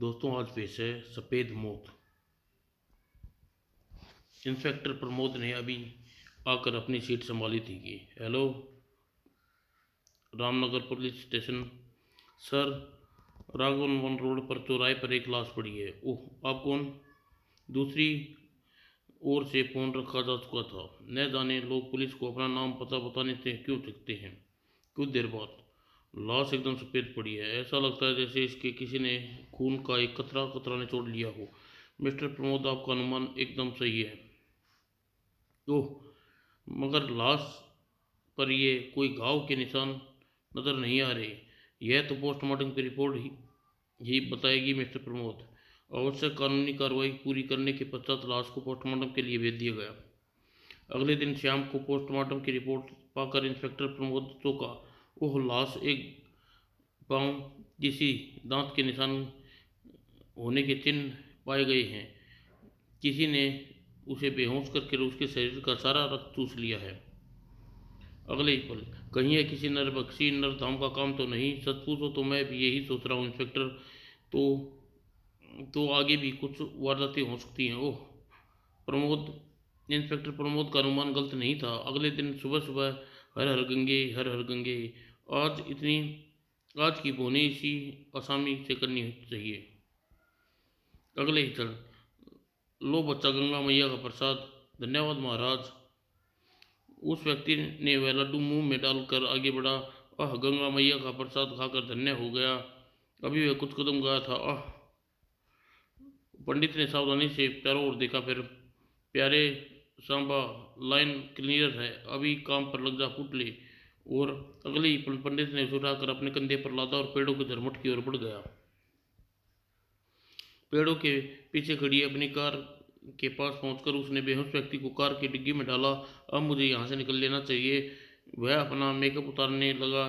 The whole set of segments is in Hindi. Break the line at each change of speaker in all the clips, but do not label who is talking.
दोस्तों आज पेश है सफ़ेद मौत। इंस्पेक्टर प्रमोद ने अभी आकर अपनी सीट संभाली थी कि hello Ramnagar police station. Sir, Raghavan one road पर चौराहे पर एक लाश पड़ी है। ओह, आप कौन? दूसरी ओर से फ़ोन रखा जा चुका था। न जाने लोग पुलिस को अपना नाम पता बताने से क्यों चकते हैं। कुछ देर बाद लाश एकदम सफ़ेद पड़ी है। ऐसा लगता है जैसे इसके किसी ने खून का एक कतरा कतरा निचोड़ लिया हो। मिस्टर प्रमोद, आपका अनुमान एकदम सही है। ओह, मगर लाश पर ये कोई घाव के निशान नज़र नहीं आ रहे। यह तो पोस्टमार्टम की रिपोर्ट ही बताएगी मिस्टर प्रमोद। आवश्यक कानूनी कार्रवाई पूरी करने के पश्चात लाश को पोस्टमार्टम के लिए भेज दिया गया। अगले दिन शाम को पोस्टमार्टम की रिपोर्ट पाकर इंस्पेक्टर प्रमोद चौंका। ओह, लाश एक पांव किसी दांत के निशान होने के चिन्ह पाए गए हैं। किसी ने उसे बेहोश करके उसके शरीर का सारा रक्त चूस लिया है। अगले ही पल कहीं यह किसी नरबख्शी नरधाम का काम तो नहीं? सच पूछो तो मैं भी यही सोच रहा हूँ इंस्पेक्टर। तो आगे भी कुछ वारदातें हो सकती हैं। ओह, प्रमोद इंस्पेक्टर प्रमोद का अनुमान गलत नहीं था। अगले दिन सुबह सुबह हर हर गंगे हर हर गंगे। आज की बोनी इसी आसामी से करनी चाहिए। अगले ही क्षण, लो बच्चा गंगा मैया का प्रसाद। धन्यवाद महाराज। उस व्यक्ति ने वह लड्डू मुंह में डालकर आगे बढ़ा। आह, गंगा मैया का प्रसाद खाकर धन्य हो गया। अभी वह कुछ कदम गया था। आह, पंडित ने सावधानी से चारों ओर देखा। फिर प्यारे सांबा, लाइन क्लियर है, अभी काम पर लग जा, फूट ले। और अगले ही पल पंडित ने उसे उठाकर अपने कंधे पर लादा और पेड़ों के झरमुट की ओर बढ़ गया। पेड़ों के पीछे खड़ी अपनी कार के पास पहुंचकर उसने बेहोश व्यक्ति को कार की डिग्गी में डाला। अब मुझे यहाँ से निकल लेना चाहिए। वह अपना मेकअप उतारने लगा।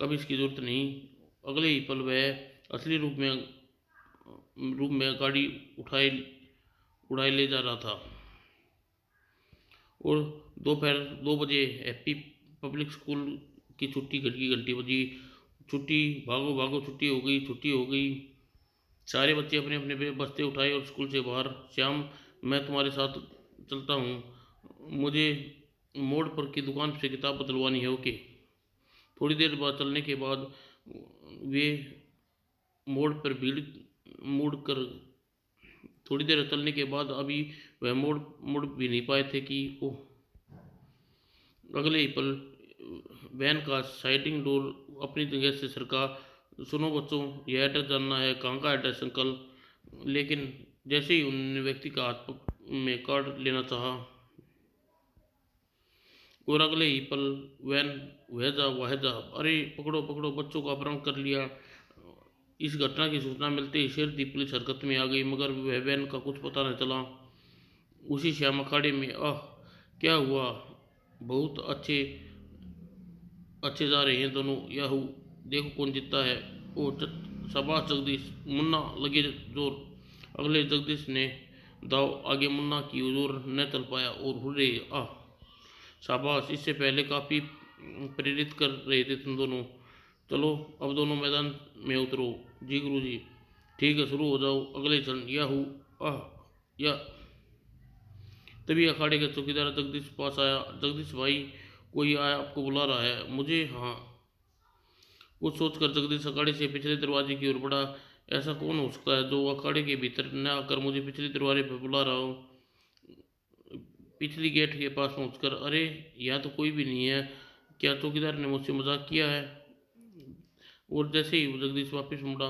अब इसकी जरूरत नहीं। अगले ही पल वह असली रूप में गाड़ी उड़ाए ले जा रहा था। और दोपहर 2 बजे हैप्पी पब्लिक स्कूल की छुट्टी की घंटी बजी। छुट्टी, भागो भागो, छुट्टी हो गई, छुट्टी हो गई। सारे बच्चे अपने अपने बस्ते उठाए और स्कूल से बाहर। श्याम, मैं तुम्हारे साथ चलता हूँ। मुझे मोड़ पर की दुकान से किताब बदलवानी है। ओके। थोड़ी देर बाद चलने के बाद वे मोड़ पर भीड़ मुड़ कर थोड़ी देर चलने के बाद अभी वह मुड़ भी नहीं पाए थे कि ओह, अगले ही पल वैन का साइडिंग डोर अपनी जगह से सरका। सुनो बच्चों, यह एड्रेस जानना है। कहाँ का एड्रेस अंकल? लेकिन जैसे ही उन्होंने व्यक्ति का हाथ में कार्ड लेना चाहा और अगले ही पल वैन वह जा, अरे पकड़ो पकड़ो, बच्चों का अपहरण कर लिया। इस घटना की सूचना मिलते ही शेर दी पुलिस हरकत में आ गई, मगर वह वैन का कुछ पता न चला। उसी श्याम अखाड़े में, आह क्या हुआ? बहुत अच्छे अच्छे जा रहे हैं दोनों। याहू, देखो कौन जीतता है। ओ शाबाश जगदीश, मुन्ना लगे जोर। अगले जगदीश ने दाव आगे, मुन्ना की जोर न चल पाया और हुर्रे, आह शाबाश। इससे पहले काफ़ी प्रेरित कर रहे थे तुम दोनों। चलो अब दोनों मैदान में उतरो। जी गुरुजी। ठीक है, शुरू हो जाओ। अगले क्षण, याहू, आह या। तभी अखाड़े का चौकीदार जगदीश पास आया। जगदीश भाई, कोई आया आपको बुला रहा है। मुझे? हाँ। कुछ सोचकर जगदीश अखाड़े से पिछले दरवाजे की ओर बढ़ा। ऐसा कौन हो सकता है जो अखाड़े के भीतर न आकर मुझे पिछले दरवाजे पर बुला रहा हो? पिछली गेट के पास पहुंचकर, अरे यहाँ तो कोई भी नहीं है। क्या चौकीदार ने मुझसे मजाक किया है? और जैसे ही जगदीश वापस मुड़ा,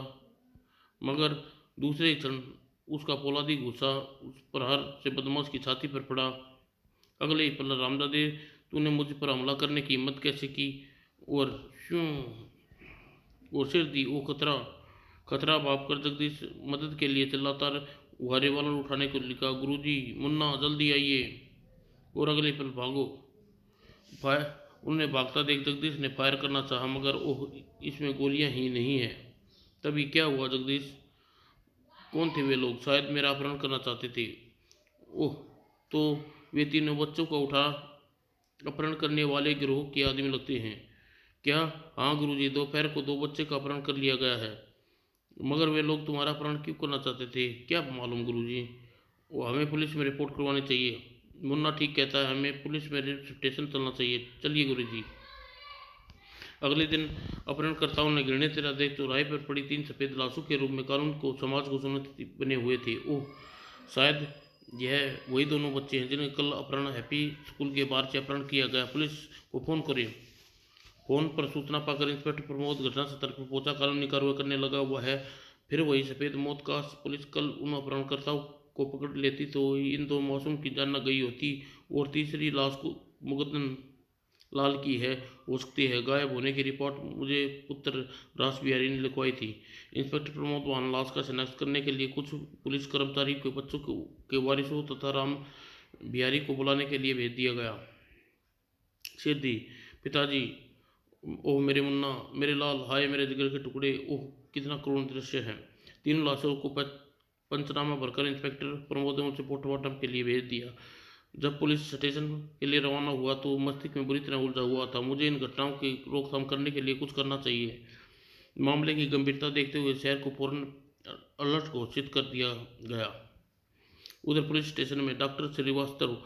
मगर दूसरे ही क्षण उसका पोलादी गुस्सा उस प्रहार से बदमाश की छाती पर पड़ा। अगले ही पल, रामदादे, तूने मुझ पर हमला करने की हिम्मत कैसे की? और श्यों और सिर दी। वो खतरा खतरा भाप कर जगदीश मदद के लिए चिल्लाता वह रिवॉल्वर उठाने को लिखा। गुरुजी, मुन्ना जल्दी आइए। और अगले पल भागो। फायर उन्हें भागता देख जगदीश ने फायर करना चाहा, मगर ओह, इसमें गोलियां ही नहीं है। तभी क्या हुआ जगदीश? कौन थे वे लोग? शायद मेरा अपहरण करना चाहते थे। ओह, तो वे तीनों बच्चों को उठा अपहरण करने वाले गिरोह के आदमी लगते हैं। क्या? हाँ गुरुजी, दोपहर को 2 बच्चे का अपहरण कर लिया गया है। मगर वे लोग तुम्हारा अपहरण क्यों करना चाहते थे, क्या मालूम गुरुजी। वो हमें पुलिस में रिपोर्ट करवानी चाहिए। मुन्ना ठीक कहता है, हमें पुलिस में स्टेशन चलना चाहिए, चलिए गुरुजी। अगले दिन अपहरणकर्ताओं ने घृणित तेरा देख चौराहे पर पड़ी 3 सफ़ेद लाशों के रूप में कानून को समाज को चुनौती बने हुए थे। ओह, शायद यह वही दोनों बच्चे हैं जिन्हें कल अपहरण हैप्पी स्कूल के बाहर से अपहरण किया गया। पुलिस को फ़ोन करें। फ़ोन पर सूचना पाकर इंस्पेक्टर प्रमोद घटनास्थल पर पहुंचा। कानूनी कार्रवाई करने लगा हुआ है। फिर वही सफ़ेद मौत का। पुलिस कल उन अपहरणकर्ताओं को पकड़ लेती तो इन दो मासूम की जान न गई होती, और तीसरी लाश को मुकदन लाल की है हो सकती है। गायब होने की रिपोर्ट मुझे पुत्र रास बिहारी ने लिखवाई थी। इंस्पेक्टर प्रमोद वहां लाश का शिनाख्त करने के लिए कुछ पुलिस कर्मचारी को बच्चों के वारिसों तथा राम बिहारी को बुलाने के लिए भेज दिया गया। सिद्धि, पिताजी, ओह मेरे मुन्ना, मेरे लाल, हाय मेरे जिगर के टुकड़े, ओह कितना करुण दृश्य है। तीनों लाशों को पंचनामा भरकर इंस्पेक्टर प्रमोद ने उसे पोस्टमार्टम के लिए भेज दिया। जब पुलिस स्टेशन के लिए रवाना हुआ तो मस्तिष्क में बुरी तरह उलझा हुआ था। मुझे इन घटनाओं की रोकथाम करने के लिए कुछ करना चाहिए। मामले की गंभीरता देखते हुए शहर को फौरन अलर्ट घोषित कर दिया गया। उधर पुलिस स्टेशन में डॉक्टर श्रीवास्तव,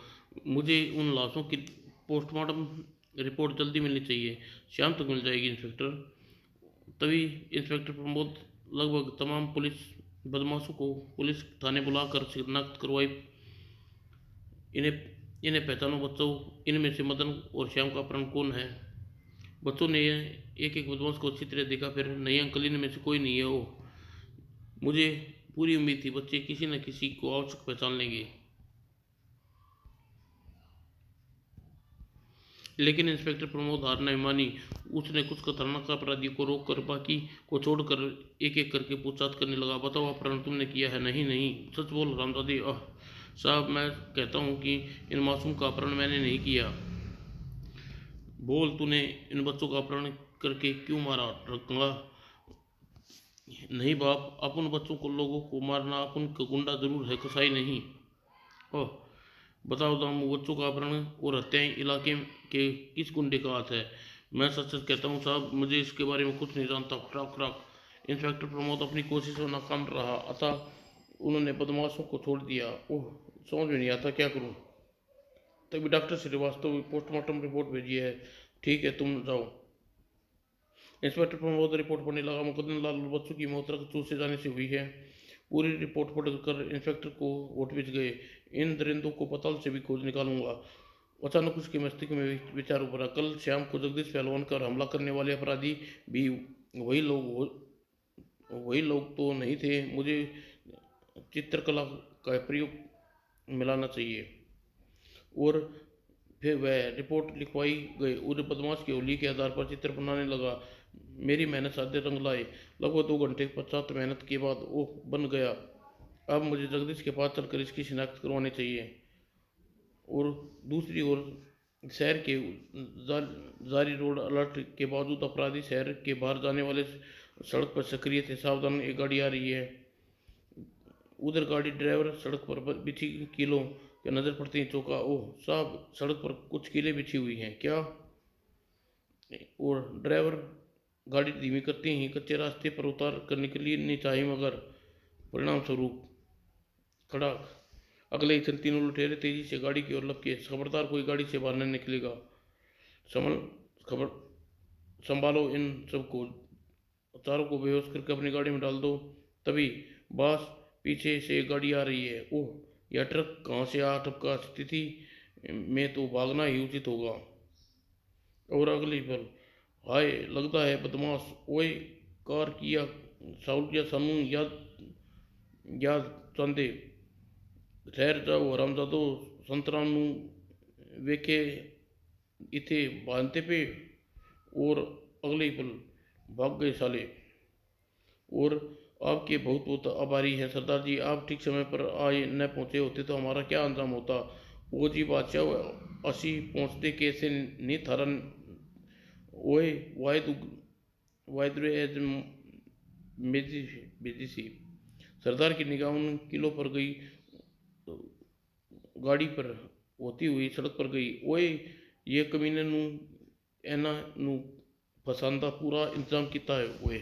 मुझे उन लाशों की पोस्टमार्टम रिपोर्ट जल्दी मिलनी चाहिए। शाम तक मिल जाएगी इंस्पेक्टर। तभी इंस्पेक्टर प्रमोद लगभग तमाम पुलिस बदमाशों को पुलिस थाने बुलाकर शिनाख्त करवाई। इन्हें इन्हें पहचानो बच्चों, इनमें से मदन और श्याम का अपहरण कौन है। बच्चों ने एक एक बदमाश को अच्छी तरह देखा। फिर नहीं अंकल, इनमें से कोई नहीं है वो। मुझे पूरी उम्मीद थी बच्चे किसी न किसी को आवश्यक पहचान लेंगे। लेकिन इंस्पेक्टर प्रमोद हार नहीं मानी। उसने कुछ खतरनाक अपराधियों को रोककर बाकी को छोड़कर एक एक करके पूछताछ करने लगा। बताओ, अपहरण तुमने किया है? नहीं नहीं, सच बोल रामदादी। साहब, मैं कहता हूँ कि इन मासूम का अपहरण मैंने नहीं किया। बोल, तूने इन बच्चों का अपहरण करके क्यों मारा? रंगा, नहीं बाप, अपन बच्चों को लोगों को मारना अपन का गुंडा जरूर है, कसाई नहीं। ओह, बताओ दामू, बच्चों का अपहरण और हत्याएं इलाके के किस गुंडे का हाथ है? मैं सच सच कहता हूँ साहब, मुझे इसके बारे में कुछ नहीं जानता। खराक खराक। इंस्पेक्टर प्रमोद अपनी कोशिशों में नाकाम रहा, अतः उन्होंने बदमाशों को छोड़ दिया। ओह, समझ में नहीं आता क्या करूँ। तभी डॉक्टर श्रीवास्तव पोस्टमार्टम रिपोर्ट भेजी है। ठीक है, तुम जाओ। इंस्पेक्टर प्रमोद रिपोर्ट पढ़ने लगा। मुकदम लाल बच्चों की मौत रक्त चूसे जाने से हुई है। पूरी रिपोर्ट पढ़कर इंस्पेक्टर को होठ पिच गए। इन दरिंदों को पताल से भी खोज निकालूंगा। अचानक उसके मस्तिष्क में विचार उभरा। कल शाम को जगदीश पहलवान पर हमला करने वाले अपराधी भी वही लोग तो नहीं थे। मुझे चित्रकला का प्रयोग मिलाना चाहिए। और फिर वह रिपोर्ट लिखवाई गई। उस बदमाश की उंगली के आधार पर चित्र बनाने लगा। मेरी मेहनत साधे रंग लाए। लगभग 2 घंटे पश्चात मेहनत के बाद वो बन गया। अब मुझे जगदीश के पास चलकर इसकी शिनाख्त करवानी चाहिए। और दूसरी ओर शहर के जारी रोड अलर्ट के बावजूद अपराधी शहर के बाहर जाने वाले सड़क पर सक्रिय थे। सावधान, एक गाड़ी आ रही है। उधर गाड़ी ड्राइवर सड़क पर बिछी कीलों के नजर पड़ते ही चौंका। ओह साहब, सड़क पर कुछ कीलें बिछी हुई हैं क्या? और ड्राइवर गाड़ी धीमी करते ही कच्चे रास्ते पर उतार कर निकलनी चाहिए, मगर परिणाम स्वरूप खड़ाक। अगले ही क्षण तीनों लुटेरे तेजी से गाड़ी की ओर लपके। खबरदार, कोई गाड़ी से बाहर न निकलेगा। संभल खबर संभालो इन सबको। चारों को बेहोश करके अपनी गाड़ी में डाल दो। तभी बस पीछे से एक गाड़ी आ रही है। ओह, यह ट्रक कहाँ से आ टपका। स्थिति में तो भागना ही उचित होगा। और अगली पल, हाय लगता है बदमाश। ओए, कार किया साउल सानू याद याद चांदे। ठहर जाओ हरामजादो, संतराम नू वेखे इथे बांधते पे। और अगले ही पल भाग गए साले। और आपके बहुत बहुत आभारी हैं सरदार जी। आप ठीक समय पर आए न पहुंचे होते तो हमारा क्या अंजाम होता। वो जी बादशाह, असी पहुंचते कैसे नहीं थारा। ओए वायद वायदरे एज मेजी बेजी सी। सरदार की निगाह उन किलों पर गई। गाड़ी पर होती हुई सड़क पर गई। ओए, ये कमीने नू एना नू फसांदा पूरा इंतजाम किता है। ओए,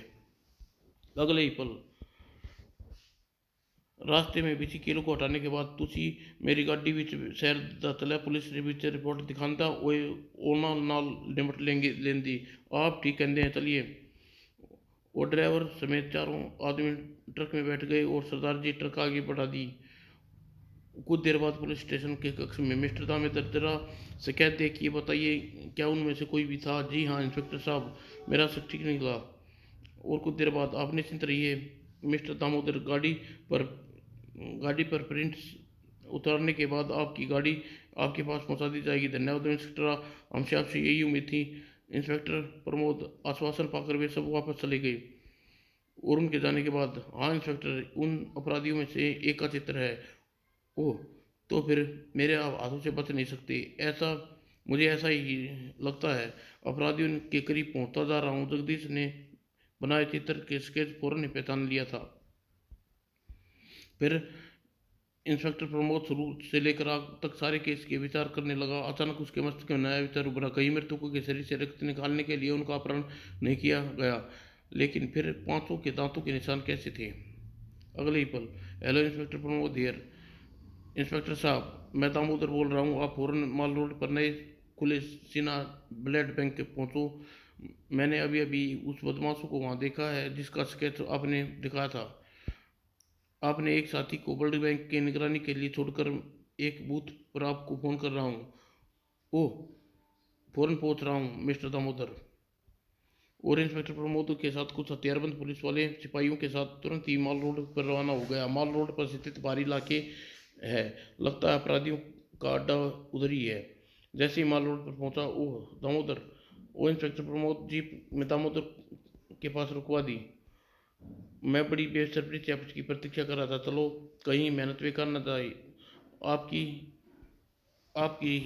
अगले ही पल रास्ते में बिची को हटाने के बाद तुसी मेरी गाड़ी विच शहर दा चला पुलिस ने विच रिपोर्ट दिखांदा ओए ओना नाल निपट लेंगे लेंदी। आप ठीक कहते हैं, चलिए। वो ड्राइवर समेत चारों आदमी ट्रक में बैठ गए और सरदार जी ट्रक आगे बढ़ा दी। कुछ देर बाद पुलिस स्टेशन के कक्ष में मिस्टर दामोदर जरा शिकायत दे कि बताइए क्या उनमें से कोई भी था। जी हाँ इंस्पेक्टर साहब, मेरा सब ठीक निकला। और कुछ देर बाद आप निश्चिंत रहिए मिस्टर दामोदर, गाड़ी पर प्रिंट्स उतारने के बाद आपकी गाड़ी आपके पास पहुंचा दी जाएगी। धन्यवाद इंस्पेक्टर, हमसे आपसे यही उम्मीद थी। इंस्पेक्टर प्रमोद आश्वासन पाकर वे सब वापस चले गए। और उनके जाने के बाद, हाँ इंस्पेक्टर, उन अपराधियों में से एक का चित्र है। ओह, तो फिर मेरे आप हाथों से बच नहीं सकते। ऐसा मुझे ऐसा ही लगता है। अपराधियों के करीब पहुंचता जा रहा हूँ। जगदीश ने बनाए चित्र के स्केच फौरन ही पहचान लिया था। फिर इंस्पेक्टर प्रमोद शुरू से लेकर आग तक सारे केस के विचार करने लगा। अचानक उसके मस्तिष्क में नया विचार उभरा। कई मृतकों के शरीर से रक्त निकालने के लिए उनका अपहरण नहीं किया गया, लेकिन फिर पांचों के दांतों के निशान कैसे थे? अगले ही पल, hello inspector Pramod here. Inspector साहब, मैं दामोदर बोल रहा हूँ। आप फौरन माल रोड पर नए खुले सीना ब्लड बैंक के पहुँचो। मैंने अभी अभी उस बदमाशों को वहाँ देखा है जिसका स्केच आपने दिखाया था। आपने एक साथी को ब्लड बैंक की निगरानी के लिए छोड़कर एक बूथ पर आपको फ़ोन कर रहा हूँ। ओह, फ़ौरन पहुँच रहा हूँ मिस्टर दामोदर। और इंस्पेक्टर प्रमोद के साथ कुछ हथियारबंद पुलिस वाले सिपाहियों के साथ तुरंत ही माल रोड पर रवाना हो गया। माल रोड पर स्थित भारी इलाके है, लगता है अपराधियों का अड्डा उधर ही है। जैसे ही माल रोड पर पहुंचा, ओह दामोदर, ओ इंस्पेक्टर प्रमोद जीप में दामोदर के पास रुकवा दी। मैं बड़ी बेसब्री से आपकी प्रतीक्षा कर रहा था। चलो, कहीं मेहनत बेकार न जाए। आपकी आपकी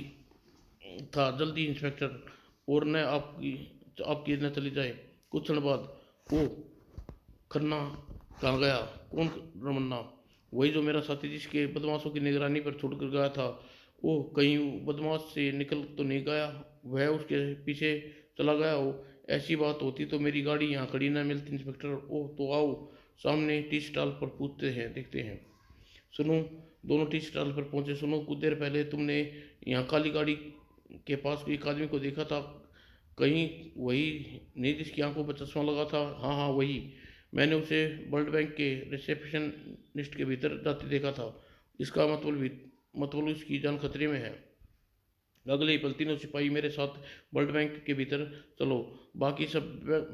था जल्दी इंस्पेक्टर, और न आपकी आपकी न चली जाए। कुछ क्षण बाद, ओ खन्ना कहाँ गया? कौन रमन्ना? वही जो मेरा साथी जिसके बदमाशों की निगरानी पर छोड़ कर गया था। ओह, कहीं बदमाश से निकल तो नहीं गया? वह उसके पीछे चला गया हो। ऐसी बात होती तो मेरी गाड़ी यहाँ खड़ी ना मिलती इंस्पेक्टर। ओह, तो आओ सामने टी स्टॉल पर पूछते हैं, देखते हैं। सुनो, दोनों टी स्टॉल पर पहुंचे। सुनो, कुछ देर पहले तुमने यहाँ काली गाड़ी के पास एक आदमी को देखा था, कहीं वही नहीं जिसकी आंखों पर चश्मा लगा था? हाँ हाँ वही। मैंने उसे वर्ल्ड बैंक के रिसेप्शनिस्ट के भीतर जाते देखा था। इसका मतलब उसकी जान खतरे में है। अगले ही पल तीनों सिपाही मेरे साथ वर्ल्ड बैंक के भीतर चलो। बाकी सब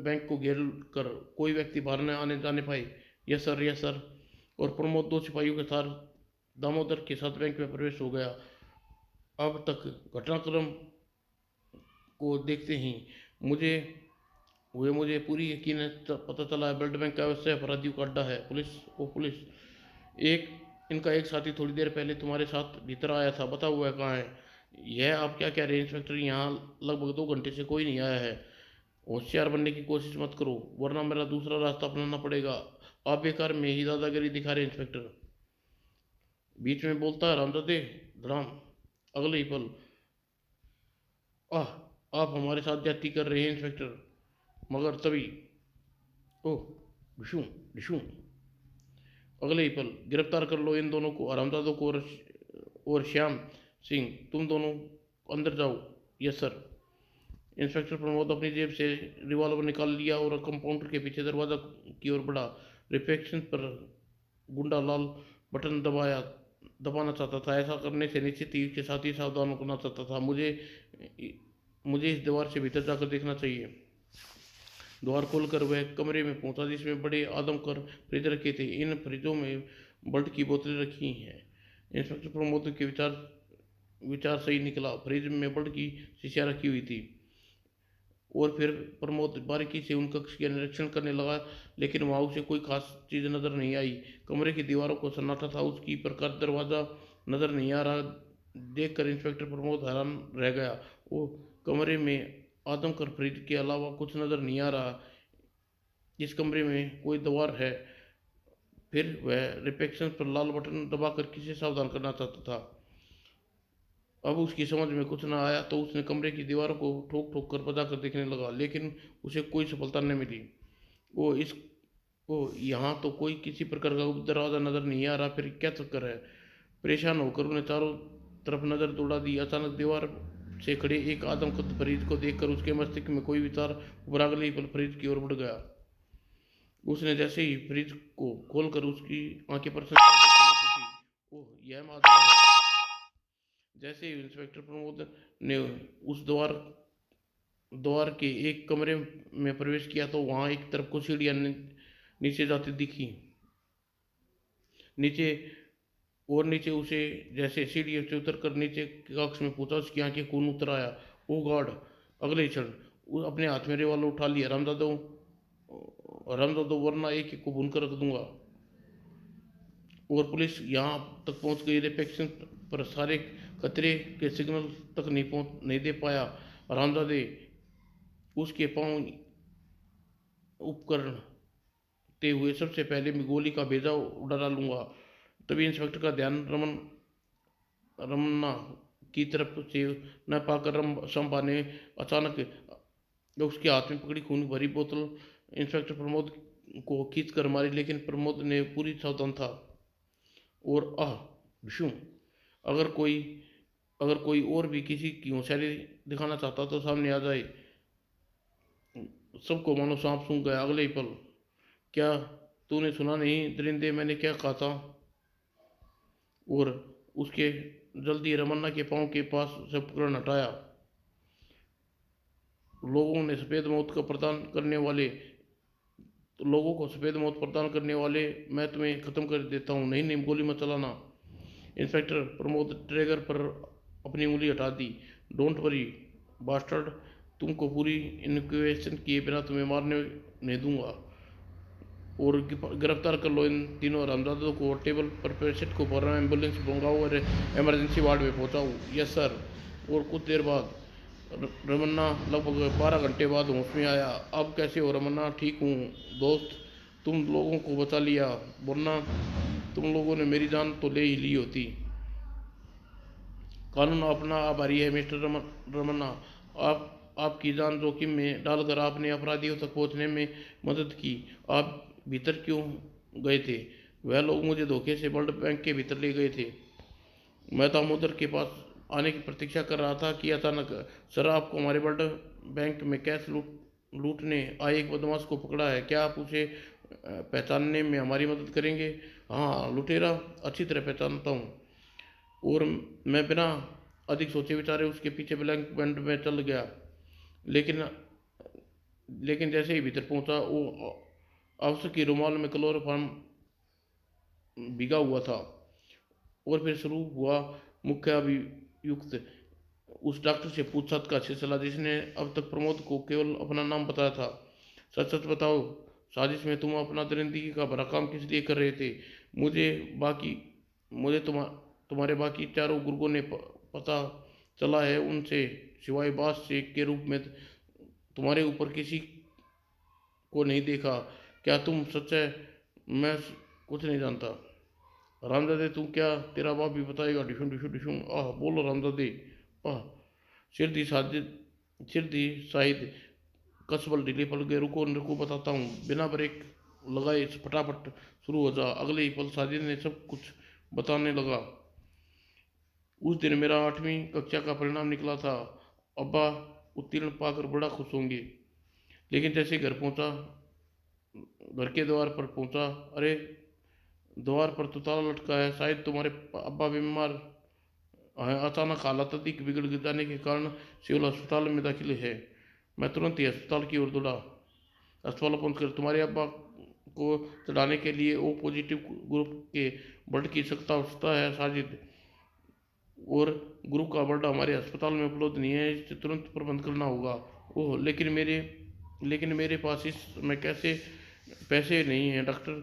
बैंक को घेर कर कोई व्यक्ति बाहर न आने जाने पाए। Yes sir, yes sir. और प्रमोद दो सिपाहियों के साथ दामोदर के साथ बैंक में प्रवेश हो गया। अब तक घटनाक्रम को देखते ही मुझे मुझे पूरी यकीन है, पता चला है ब्लड बैंक का व्यवसाय अपराधियों का अड्डा है। पुलिस, ओ पुलिस, एक इनका एक साथी थोड़ी देर पहले तुम्हारे साथ भीतर आया था, बता हुआ है कहाँ है? यह आप क्या कह रहे हैं इंस्पेक्टर? यहाँ लगभग 2 घंटे से कोई नहीं आया है। होशियार बनने की कोशिश मत करो, वरना मेरा दूसरा रास्ता अपनाना पड़ेगा। आप बेकार में ही दादागिरी दिखा रहे हैं इंस्पेक्टर, बीच में बोलता है रामजादे धड़ाम। अगले ही पल, आह, आप हमारे साथ जाती कर रहे हैं इंस्पेक्टर। मगर तभी, ओह, डिशूं डिशूं। अगले ही पल, गिरफ्तार कर लो इन दोनों को, आरामदादों को और श्याम सिंह, तुम दोनों अंदर जाओ। Yes sir. इंस्पेक्टर प्रमोद अपनी जेब से रिवॉल्वर निकाल लिया और कंपाउंडर के पीछे दरवाजा की ओर बढ़ा। रिफ्लेक्शन पर गुंडा लाल बटन दबाना चाहता था। ऐसा करने से निश्चित ही उसके साथ ही सावधान करना चाहता था। मुझे इस दीवार से भीतर जाकर देखना चाहिए। द्वार खोलकर वह कमरे में पहुंचा जिसमें बड़े आदमकद फ्रिज रखे थे। इन फ्रिजों में बल्ट की बोतलें रखी हैं। इंस्पेक्टर प्रमोद के विचार सही निकला। फ्रिज में बल्ट की शीशियाँ रखी हुई थी। और फिर प्रमोद बारीकी से उन कक्ष का निरीक्षण करने लगा, लेकिन वहाँ उसे कोई खास चीज़ नजर नहीं आई। कमरे की दीवारों को सन्नाटा था, उसकी प्रकार दरवाज़ा नजर नहीं आ रहा। देखकर इंस्पेक्टर प्रमोद हैरान रह गया। वो कमरे में आदमकद फ्रिज के अलावा कुछ नजर नहीं आ रहा। इस कमरे में कोई दीवार है। फिर वह रिफ्लेक्शन पर लाल बटन दबाकर किसे सावधान करना चाहता था। अब उसकी समझ में कुछ न आया तो उसने कमरे की दीवारों को ठोक ठोक कर बजा कर देखने लगा, लेकिन उसे कोई सफलता न मिली। वो इस ओह, यहाँ तो कोई किसी प्रकार का गुप्त दरवाज़ा नज़र नहीं आ रहा, फिर क्या चक्कर है? परेशान होकर उन्हें चारों तरफ नज़र दौड़ा दी। अचानक दीवार से खड़े एक आदमकद फरीद को देखकर उसके मस्तिष्क में कोई विचार उभरा। अगले ही पल फरीद की ओर बढ़ गया। उसने जैसे ही फरीद को खोलकर उसकी आंखें पर ओह, यह माजरा है। जैसे ही इंस्पेक्टर प्रमोद ने उस द्वार द्वार के एक कमरे में प्रवेश किया तो वहां एक तरफ को सीढ़ियां नीचे जाती दिखी। नीचे और नीचे उसे जैसे सीढ़ियों से उतर कर नीचे कक्ष में पूछा। उसकी आंखें खून उतर आया। ओ गॉड! अगले ही क्षण अपने हाथ में रिवॉल्वर उठा लिया। रामदादो, रामदादो, वरना एक एक को भून कर रख दूंगा। और पुलिस यहाँ तक पहुँच गई। रिसेप्शन पर सारे खतरे के सिग्नल तक नहीं दे पाया। रामदादे उसके पांव उपकरण ते हुए सबसे पहले मैं गोली का भेजा उड़ा डालूंगा। तभी इंस्पेक्टर का ध्यान रमन्ना की तरफ से न पाकर शंपा ने अचानक उसके हाथ में पकड़ी खून भरी बोतल इंस्पेक्टर प्रमोद को खींच कर मारी। लेकिन प्रमोद ने पूरी सावधान था और डिशूं, अगर कोई अगर कोई और भी किसी की होशियारी दिखाना चाहता तो सामने आ जाए। सबको मानो सांप सूंघ गया। अगले ही पल, क्या तूने सुना नहीं दरिंदे, मैंने क्या कहा था? और उसके जल्दी रमन्ना के पांव के पास से उपकरण हटाया। लोगों ने सफेद मौत का प्रदान करने वाले लोगों को सफेद मौत प्रदान करने वाले, मैं तुम्हें खत्म कर देता हूँ। नहीं नहीं, गोली मत चलाना। इंस्पेक्टर प्रमोद ट्रिगर पर अपनी उंगली हटा दी। डोंट वरी बास्टर्ड, तुमको पूरी इनक्वेशन किए बिना तुम्हें मारने नहीं दूंगा। और गिरफ्तार कर लो इन तीनों रामदादों को। टेबल पर पेशेंट को भर रहा एम्बुलेंस मंगाओ और इमरजेंसी वार्ड में पहुंचाओ। Yes sir. और कुछ देर बाद रमन्ना लगभग 12 घंटे बाद होश में आया। अब कैसे हो रमन्ना? ठीक हूँ दोस्त, तुम लोगों को बचा लिया, वरना तुम लोगों ने मेरी जान तो ले ही ली होती। कानून अपना आभारी है मिस्टर रमन्ना। आपकी जान जोखिम में डालकर आपने अपराधियों तक पहुंचने में मदद की। आप भीतर क्यों गए थे? वह लोग मुझे धोखे से वर्ल्ड बैंक के भीतर ले गए थे। मैं दामोदर के पास आने की प्रतीक्षा कर रहा था कि अचानक, सर, आपको हमारे वर्ल्ड बैंक में कैश लूटने आए एक बदमाश को पकड़ा है। क्या आप उसे पहचानने में हमारी मदद करेंगे? हाँ, लुटेरा अच्छी तरह पहचानता हूँ। और मैं बिना अधिक सोचे विचारे उसके पीछे ब्लैंक बैंड में चल गया। लेकिन लेकिन जैसे ही भीतर पहुंचा, वो अफसर की रुमाल में क्लोरोफॉर्म भिगा हुआ था। और फिर शुरू हुआ मुख्य अभियुक्त। उस डॉक्टर से पूछताछ का सिलसिला जिसने अब तक प्रमोद को केवल अपना नाम बताया था। सच सच बताओ, साजिश में तुम अपना दरिंदगी का भरा काम किस लिए कर रहे थे? मुझे बाकी मुझे तुम्हारे बाकी चारों गुर्गों ने पता चला है। उनसे सिवाय बास से के रूप में तुम्हारे ऊपर किसी को नहीं देखा। क्या तुम सच है? मैं कुछ नहीं जानता। रामदादे, तू क्या? तेरा बाप भी बताएगा। डिशुम डिशुम डिशुम। बोलो रामदादे। आह सिर दी साजिद सिर दी शाहिद कसबल ढीले पड़ गए। रुको रुको, बताता हूँ। बिना ब्रेक लगाए फटाफट शुरू हो जा। अगले ही पल साजिद ने सब कुछ बताने लगा। उस दिन मेरा 8वीं कक्षा का परिणाम निकला था। अब्बा उत्तीर्ण पाकर बड़ा खुश होंगे। लेकिन जैसे घर के द्वार पर पहुंचा, अरे, द्वार पर तो ताला लटका है। शायद तुम्हारे अब्बा बीमार हैं। अचानक हालत अधिक बिगड़ जाने के कारण सिविल अस्पताल में दाखिल है। मैं तुरंत ही अस्पताल की ओर दौड़ा। अस्पताल पहुंचकर तुम्हारे अब्बा को चढ़ाने के लिए ओ पॉजिटिव ग्रुप के ब्लड की सख्त आवश्यकता है साजिद। और ग्रुप का ब्लड हमारे अस्पताल में उपलब्ध नहीं है। इसे तुरंत प्रबंध करना होगा। ओह, लेकिन मेरे पास इस समय कैसे पैसे नहीं हैं डॉक्टर।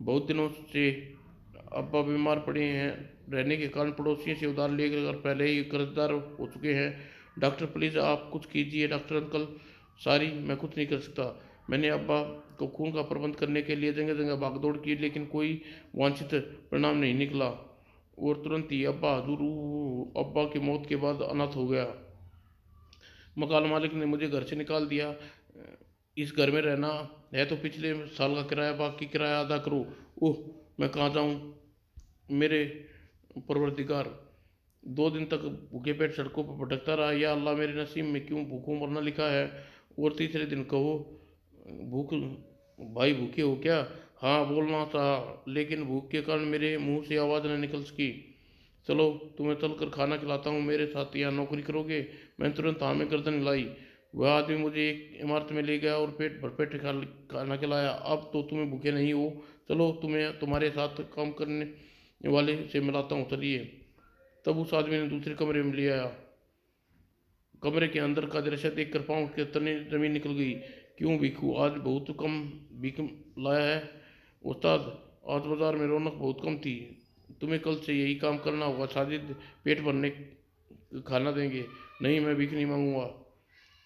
बहुत दिनों से अब्बा बीमार पड़े हैं। रहने के कारण पड़ोसियों से उधार लेकर पहले ही कर्जदार हो चुके हैं। डॉक्टर प्लीज़ आप कुछ कीजिए। डॉक्टर अंकल, सॉरी, मैं कुछ नहीं कर सकता। मैंने अब्बा को खून का प्रबंध करने के लिए जगह जगह भागदौड़ की, लेकिन कोई वांछित परिणाम नहीं निकला। और तुरंत ही अब्बा की मौत के बाद अनाथ हो गया। मकान मालिक ने मुझे घर से निकाल दिया। इस घर में रहना है तो पिछले साल का किराया, बाकी किराया अदा करो। ओह, मैं कहाँ जाऊँ मेरे परवरदिगार। 2 दिन तक भूखे पेट सड़कों पर भटकता रहा। या अल्लाह, मेरे नसीब में क्यों भूखों मरना लिखा है। और तीसरे दिन कहो, भूख भाई भूखे हो क्या। हाँ बोलना था, लेकिन भूख के कारण मेरे मुंह से आवाज़ न निकल सकी। चलो तुम्हें चलकर खाना खिलाता हूँ, मेरे साथ यहाँ नौकरी करोगे। मैं तुरंत हाँ में गर्दन हिलाई। वह आदमी मुझे एक इमारत में ले गया और पेट भरपेट खाना खिलाया। अब तो तुम्हें भूखे नहीं हो, चलो तुम्हें तुम्हारे साथ काम करने वाले से मिलाता हूँ, चलिए। तब उस आदमी ने दूसरे कमरे में ले आया। कमरे के अंदर का दृश्य देखकर पाँव के तने जमीन निकल गई। क्यों भिखू, आज बहुत कम भीख लाया है। उस्ताद, आज बाजार में रौनक बहुत कम थी, तुम्हें कल से यही काम करना होगा। साजिद पेट भरने खाना देंगे। नहीं, मैं भीख नहीं मांगूंगा।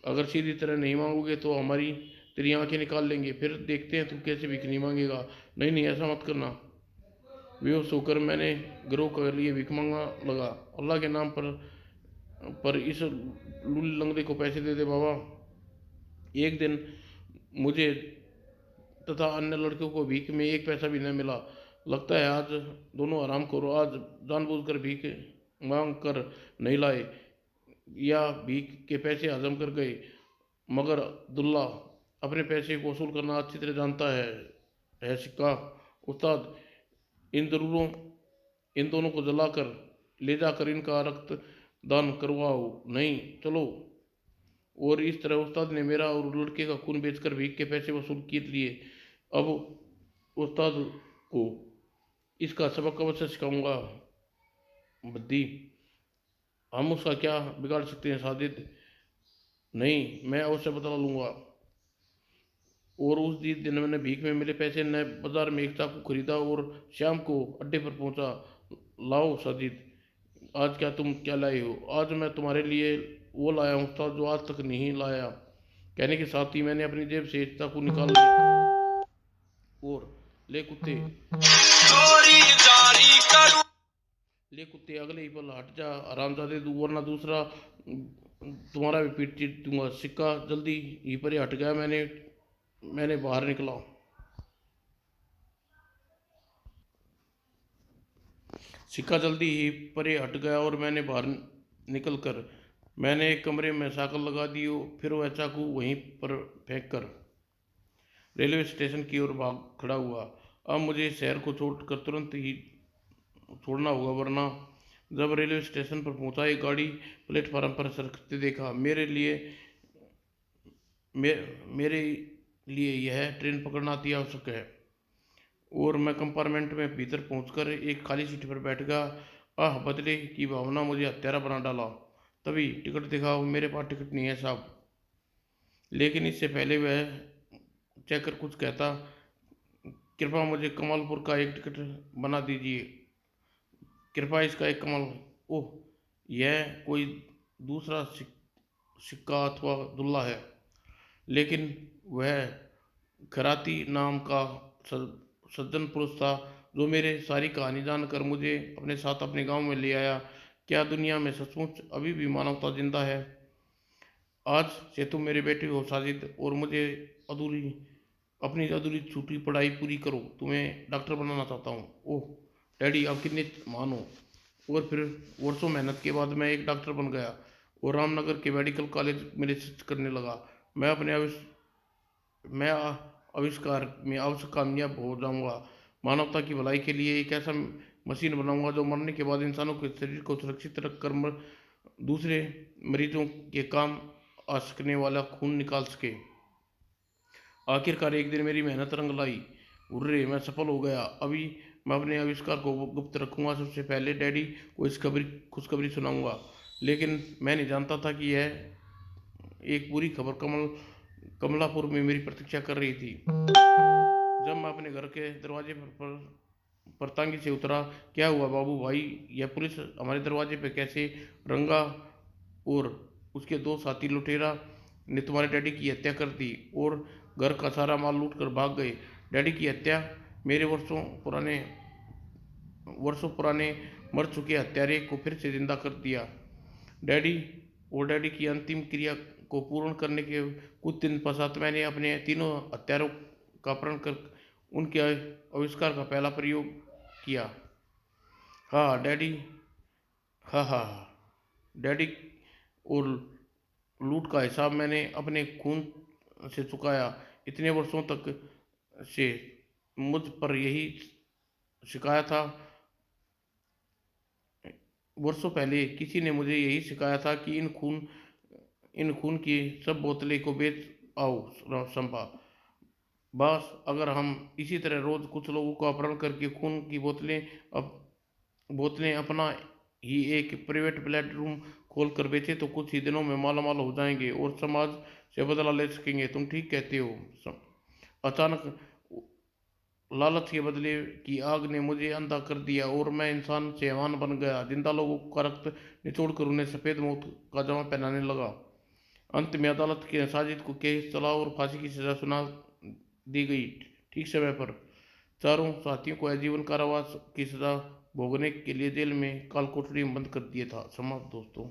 अगर सीधी तरह नहीं मांगोगे तो हमारी तेरी आंखें निकाल लेंगे, फिर देखते हैं तू कैसे भीख नहीं मांगेगा। नहीं नहीं, ऐसा मत करना। बेहोश होकर मैंने गिरोह के लिए भीख मांगना लगा। अल्लाह के नाम पर इस लूले लंगड़े को पैसे दे दे बाबा। एक दिन मुझे तथा अन्य लड़कियों को भीख में एक पैसा भी न मिला। लगता है आज दोनों आराम करो, आज जानबूझकर भीख मांग कर नहीं लाए, या भीख के पैसे हजम कर गए। मगर अब्दुल्ला अपने पैसे को वसूल करना अच्छी तरह जानता है सिक्का। उस्ताद, इन जरूरों इन दोनों को जलाकर ले जाकर इनका रक्त दान करवाओ। नहीं, चलो। और इस तरह उस्ताद ने मेरा और लड़के का खून बेचकर भीख के पैसे वसूल कर लिए। अब उस्ताद को इसका सबक अवश्य सिखाऊंगा। बद्दी, हम उसका क्या बिगाड़ सकते हैं साजिद। नहीं, मैं अवश्य बदला लूंगा। और उस दिन मैंने भीख में मिले पैसे न बाजार में एक चाकू खरीदा और शाम को अड्डे पर पहुंचा। लाओ साजिद, आज क्या लाए हो। आज मैं तुम्हारे लिए वो लाया हूँ उस्ताद, जो आज तक नहीं लाया। कहने के साथ ही मैंने अपनी जेब से चाकू निकाल लिया और ले कुत्ते ले कुत्ते, अगले ही पल हट जा आरामजादे, वरना दूसरा तुम्हारा भी पीट चीट दूंगा। सिक्का जल्दी ही परे हट गया। मैंने बाहर निकला। सिक्का जल्दी ही परे हट गया और मैंने बाहर निकल कर मैंने एक कमरे में साइकिल लगा दी। फिर वह चाकू वहीं पर फेंक कर रेलवे स्टेशन की ओर भाग खड़ा हुआ। अब मुझे शहर को छोड़कर तुरंत ही छोड़ना होगा, वरना जब रेलवे स्टेशन पर पहुंचा, एक गाड़ी प्लेटफार्म पर सरकते देखा। मे, मेरे लिए यह ट्रेन पकड़ना अति आवश्यक है। और मैं कंपार्टमेंट में भीतर पहुंचकर एक खाली सीट पर बैठ गया। आह, बदले की भावना मुझे हत्यारा बना डाला। तभी टिकट दिखाओ। मेरे पास टिकट नहीं है साहब। लेकिन इससे पहले वह चेकर कुछ कहता, कृपया मुझे कमालपुर का एक टिकट बना दीजिए। कृपया इसका एक कमाल। ओह, यह कोई दूसरा सिक्का अथवा दुल्ला है। लेकिन वह खराती नाम का सज्जन पुरुष था, जो मेरे सारी कहानी जानकर मुझे अपने साथ अपने गांव में ले आया। क्या दुनिया में सचमुच अभी भी मानवता जिंदा है। आज से तुम मेरे बेटे हो साजिद, और मुझे अधूरी अपनी अधूरी छूटी पढ़ाई पूरी करो। तुम्हें डॉक्टर बनाना चाहता हूँ। ओह डैडी, आप कितने महान हो। और फिर वर्षों मेहनत के बाद मैं एक डॉक्टर बन गया और रामनगर के मेडिकल कॉलेज में रिसर्च करने लगा। मैं अपने मैं आविष्कार में अवश्य कामयाब हो जाऊंगा। मानवता की भलाई के लिए एक ऐसा मशीन बनाऊंगा जो मरने के बाद इंसानों के शरीर को सुरक्षित रख कर दूसरे मरीजों के काम आ सकने वाला खून निकाल सके। आखिरकार एक दिन मेरी मेहनत रंग लाई। हुर्रे, मैं सफल हो गया। अभी मैं अपने आविष्कार को गुप्त रखूंगा। सबसे पहले डैडी को इस खुशखबरी सुनाऊंगा। लेकिन मैं नहीं जानता था कि यह एक बुरी खबर कमलापुर में मेरी प्रतीक्षा कर रही थी। जब मैं अपने घर के दरवाजे पर तांगी से उतरा। क्या हुआ बाबू भाई, यह पुलिस हमारे दरवाजे पे कैसे। रंगा और उसके 2 साथी लुटेरा ने तुम्हारे डैडी की हत्या कर दी और घर का सारा माल लूट कर भाग गए। डैडी की हत्या, मेरे वर्षों पुराने मर चुके हत्यारे को फिर से जिंदा कर दिया। डैडी की अंतिम क्रिया को पूर्ण करने के कुछ दिन पश्चात मैंने अपने तीनों हत्यारों का अपहरण कर उनके आविष्कार का पहला प्रयोग किया। हाँ डैडी, हाँ डैडी, और लूट का हिसाब मैंने अपने खून से चुकाया। इतने वर्षों तक से मुझ पर यही सिखाया था, वर्षों पहले किसी ने मुझे यही सिखाया था कि इन खून की सब बोतलें को बेच आओ संभा। बस अगर हम इसी तरह रोज कुछ लोगों को अपहरण करके खून की बोतलें अपना ही एक प्राइवेट बेडरूम खोल कर बेचे तो कुछ ही दिनों में माला माल हो जाएंगे और समाज से बदला ले सकेंगे। तुम ठीक कहते हो। अचानक लालच के बदले की आग ने मुझे अंधा कर दिया और मैं इंसान से हैवान बन गया। जिंदा लोगों का रक्त निचोड़ कर उन्हें सफेद मौत का जामा पहनाने लगा। अंत में अदालत के साजिद को केस चला और फांसी की सजा सुना दी गई ठीक समय पर। चारों साथियों को आजीवन कारावास की सजा भोगने के लिए जेल में काल कोठरी में बंद कर दिया था। समाप्त दोस्तों।